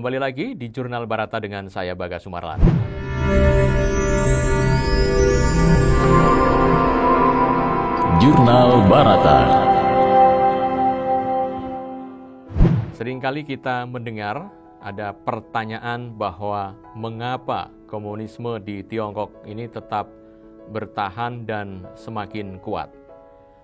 kembali lagi di Jurnal Barata dengan saya Bagas Sumarlan. Jurnal Barata. Seringkali kita mendengar ada pertanyaan bahwa mengapa komunisme di Tiongkok ini tetap bertahan dan semakin kuat.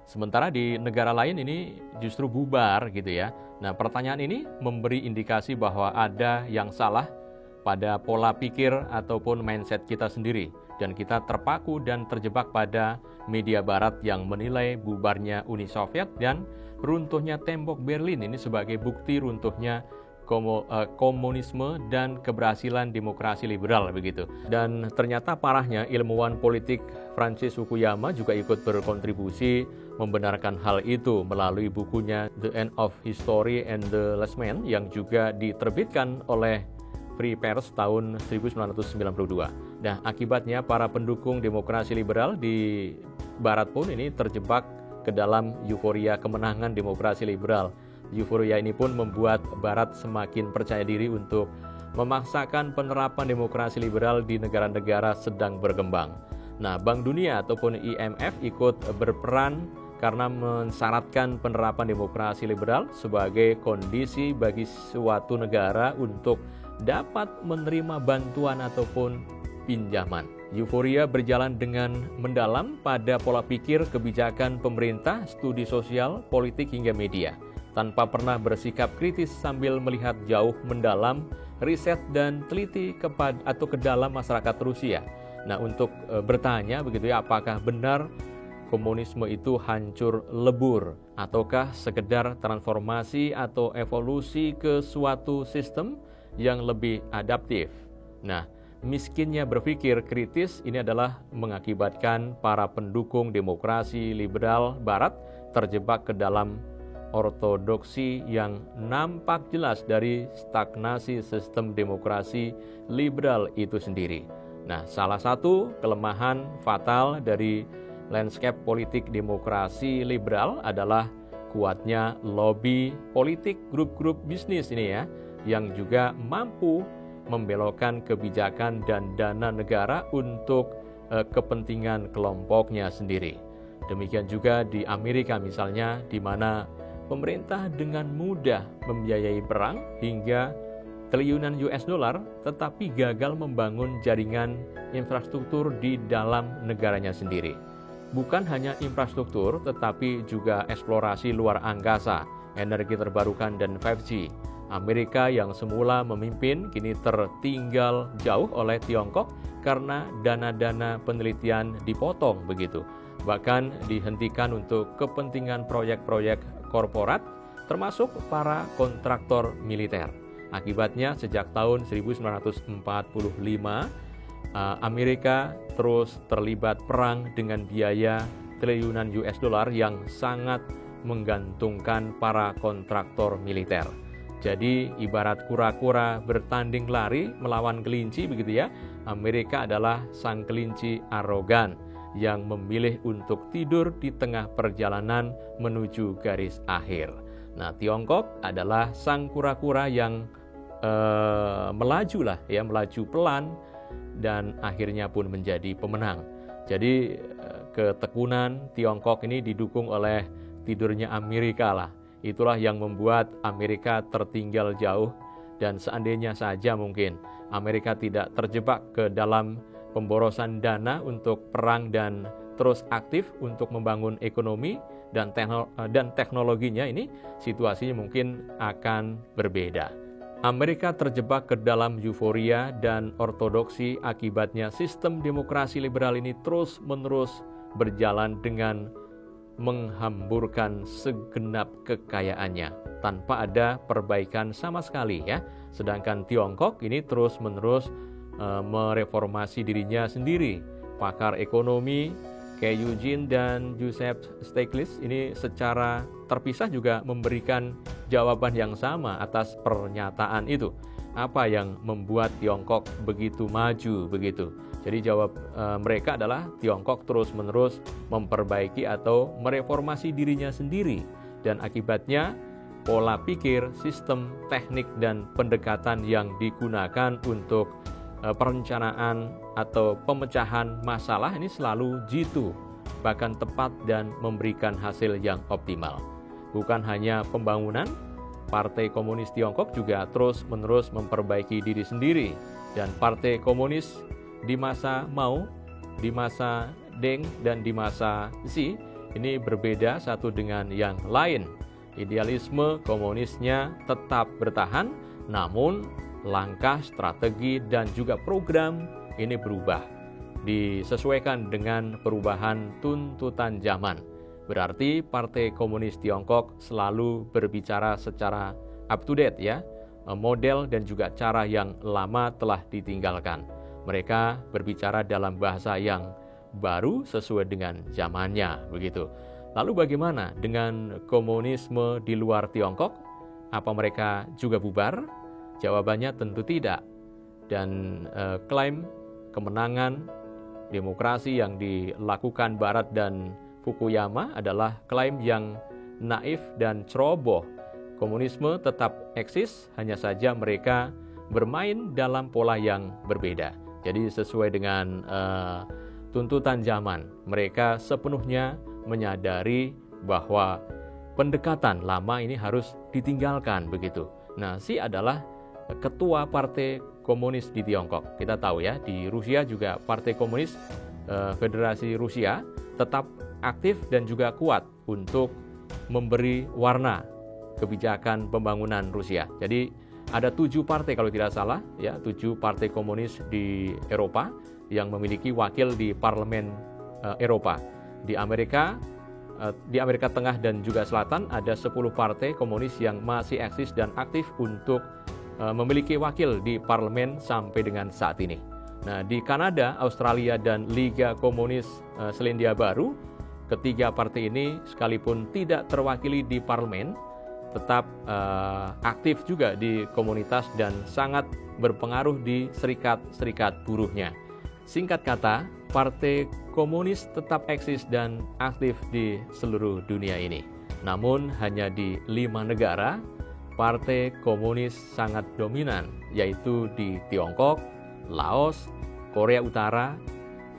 Sementara di negara lain ini justru bubar gitu ya. Nah, pertanyaan ini memberi indikasi bahwa ada yang salah pada pola pikir ataupun mindset kita sendiri. Dan kita terpaku dan terjebak pada media barat yang menilai bubarnya Uni Soviet dan runtuhnya tembok Berlin ini sebagai bukti runtuhnya komunisme dan keberhasilan demokrasi liberal begitu. Dan ternyata parahnya ilmuwan politik Francis Fukuyama juga ikut berkontribusi membenarkan hal itu melalui bukunya The End of History and the Last Man yang juga diterbitkan oleh Free Press tahun 1992. Nah, akibatnya para pendukung demokrasi liberal di barat pun ini terjebak ke dalam euforia kemenangan demokrasi liberal. Euforia ini pun membuat barat semakin percaya diri untuk memaksakan penerapan demokrasi liberal di negara-negara sedang berkembang. Nah, Bank Dunia ataupun IMF ikut berperan karena mensyaratkan penerapan demokrasi liberal sebagai kondisi bagi suatu negara untuk dapat menerima bantuan ataupun pinjaman. Euforia berjalan dengan mendalam pada pola pikir kebijakan pemerintah, studi sosial, politik hingga media. Tanpa pernah bersikap kritis sambil melihat jauh mendalam, riset dan teliti ke dalam masyarakat Rusia. Nah, untuk bertanya begitu ya, apakah benar komunisme itu hancur lebur ataukah sekedar transformasi atau evolusi ke suatu sistem yang lebih adaptif. Nah, miskinnya berpikir kritis ini adalah mengakibatkan para pendukung demokrasi liberal barat terjebak ke dalam ortodoksi yang nampak jelas dari stagnasi sistem demokrasi liberal itu sendiri. Nah, salah satu kelemahan fatal dari landscape politik demokrasi liberal adalah kuatnya lobby politik grup-grup bisnis ini ya, yang juga mampu membelokkan kebijakan dan dana negara untuk kepentingan kelompoknya sendiri. Demikian juga di Amerika misalnya, di mana pemerintah dengan mudah membiayai perang hingga triliunan US dollar tetapi gagal membangun jaringan infrastruktur di dalam negaranya sendiri. Bukan hanya infrastruktur tetapi juga eksplorasi luar angkasa, energi terbarukan dan 5G. Amerika yang semula memimpin kini tertinggal jauh oleh Tiongkok karena dana-dana penelitian dipotong begitu. Bahkan dihentikan untuk kepentingan proyek-proyek korporat termasuk para kontraktor militer. Akibatnya sejak tahun 1945 Amerika terus terlibat perang dengan biaya triliunan US dollar yang sangat menggantungkan para kontraktor militer. Jadi ibarat kura-kura bertanding lari melawan kelinci begitu ya. Amerika adalah sang kelinci arogan yang memilih untuk tidur di tengah perjalanan menuju garis akhir. Nah, Tiongkok adalah sang kura-kura yang melaju pelan dan akhirnya pun menjadi pemenang. Jadi ketekunan Tiongkok ini didukung oleh tidurnya Amerika lah. Itulah yang membuat Amerika tertinggal jauh dan seandainya saja mungkin Amerika tidak terjebak ke dalam pemborosan dana untuk perang dan terus aktif untuk membangun ekonomi dan teknologinya ini, situasinya mungkin akan berbeda. Amerika terjebak ke dalam euforia dan ortodoksi, akibatnya sistem demokrasi liberal ini terus-menerus berjalan dengan menghamburkan segenap kekayaannya tanpa ada perbaikan sama sekali ya. Sedangkan Tiongkok ini terus-menerus mereformasi dirinya sendiri. Pakar ekonomi kayak Eugene dan Joseph Stiglitz ini secara terpisah juga memberikan jawaban yang sama atas pernyataan itu. Apa yang membuat Tiongkok begitu maju begitu? Jadi jawab mereka adalah Tiongkok terus-menerus memperbaiki atau mereformasi dirinya sendiri dan akibatnya pola pikir, sistem, teknik, dan pendekatan yang digunakan untuk perencanaan atau pemecahan masalah ini selalu jitu, bahkan tepat dan memberikan hasil yang optimal. Bukan hanya pembangunan, Partai Komunis Tiongkok juga terus-menerus memperbaiki diri sendiri, dan Partai Komunis di masa Mao, di masa Deng, dan di masa Xi ini berbeda satu dengan yang lain. Idealisme komunisnya tetap bertahan, namun langkah, strategi, dan juga program ini berubah, disesuaikan dengan perubahan tuntutan zaman. Berarti Partai Komunis Tiongkok selalu berbicara secara up to date ya, model dan juga cara yang lama telah ditinggalkan. Mereka berbicara dalam bahasa yang baru sesuai dengan zamannya, begitu. Lalu bagaimana dengan komunisme di luar Tiongkok? Apa mereka juga bubar? Jawabannya tentu tidak. Dan klaim kemenangan demokrasi yang dilakukan Barat dan Fukuyama adalah klaim yang naif dan ceroboh. Komunisme tetap eksis, hanya saja mereka bermain dalam pola yang berbeda. Jadi sesuai dengan tuntutan zaman, mereka sepenuhnya menyadari bahwa pendekatan lama ini harus ditinggalkan begitu. Nah, Xi adalah ketua Partai Komunis di Tiongkok. Kita tahu ya, di Rusia juga Partai Komunis Federasi Rusia tetap aktif dan juga kuat untuk memberi warna kebijakan pembangunan Rusia. Jadi ada 7 partai kalau tidak salah ya, 7 partai komunis di Eropa yang memiliki wakil di parlemen Eropa. Di Amerika Tengah dan juga Selatan ada 10 partai komunis yang masih eksis dan aktif untuk memiliki wakil di parlemen sampai dengan saat ini. Nah, di Kanada, Australia, dan Liga Komunis Selandia Baru, ketiga partai ini sekalipun tidak terwakili di parlemen, tetap aktif juga di komunitas dan sangat berpengaruh di serikat-serikat buruhnya. Singkat kata, Partai Komunis tetap eksis dan aktif di seluruh dunia ini. Namun hanya di 5 negara, Partai Komunis sangat dominan, yaitu di Tiongkok, Laos, Korea Utara,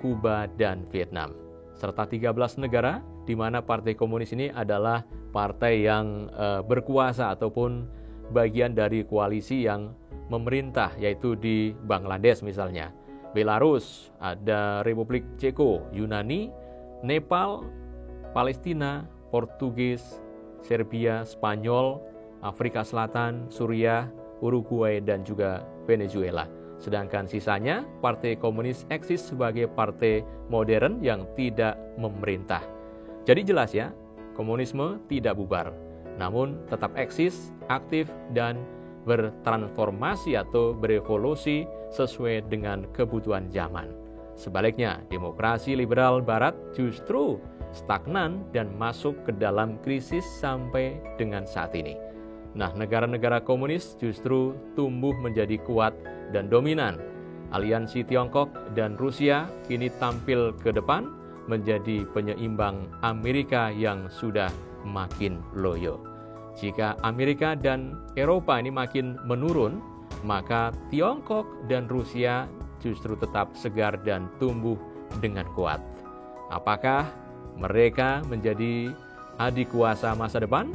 Kuba, dan Vietnam. Serta 13 negara di mana Partai Komunis ini adalah partai yang berkuasa ataupun bagian dari koalisi yang memerintah, yaitu di Bangladesh misalnya, Belarus, ada Republik Ceko, Yunani, Nepal, Palestina, Portugis, Serbia, Spanyol, Afrika Selatan, Suriah, Uruguay, dan juga Venezuela. Sedangkan sisanya, Partai Komunis eksis sebagai partai modern yang tidak memerintah. Jadi jelas ya, komunisme tidak bubar, namun tetap eksis, aktif, dan bertransformasi atau berevolusi sesuai dengan kebutuhan zaman. Sebaliknya, demokrasi liberal Barat justru stagnan dan masuk ke dalam krisis sampai dengan saat ini. Nah, negara-negara komunis justru tumbuh menjadi kuat dan dominan. Aliansi Tiongkok dan Rusia kini tampil ke depan menjadi penyeimbang Amerika yang sudah makin loyo. Jika Amerika dan Eropa ini makin menurun, maka Tiongkok dan Rusia justru tetap segar dan tumbuh dengan kuat. Apakah mereka menjadi adik kuasa masa depan?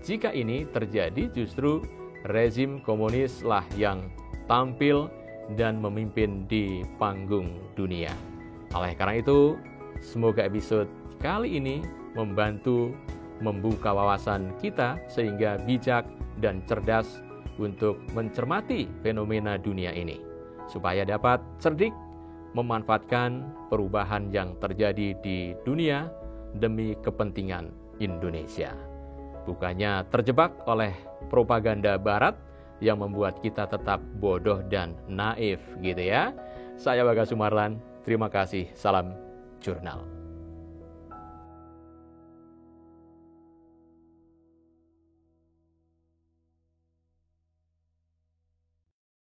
Jika ini terjadi, justru rezim komunislah yang tampil dan memimpin di panggung dunia. Oleh karena itu, semoga episode kali ini membantu membuka wawasan kita sehingga bijak dan cerdas untuk mencermati fenomena dunia ini, supaya dapat cerdik memanfaatkan perubahan yang terjadi di dunia demi kepentingan Indonesia. Bukannya terjebak oleh propaganda Barat yang membuat kita tetap bodoh dan naif gitu ya. Saya Bagas Sumarlan, terima kasih, salam jurnal.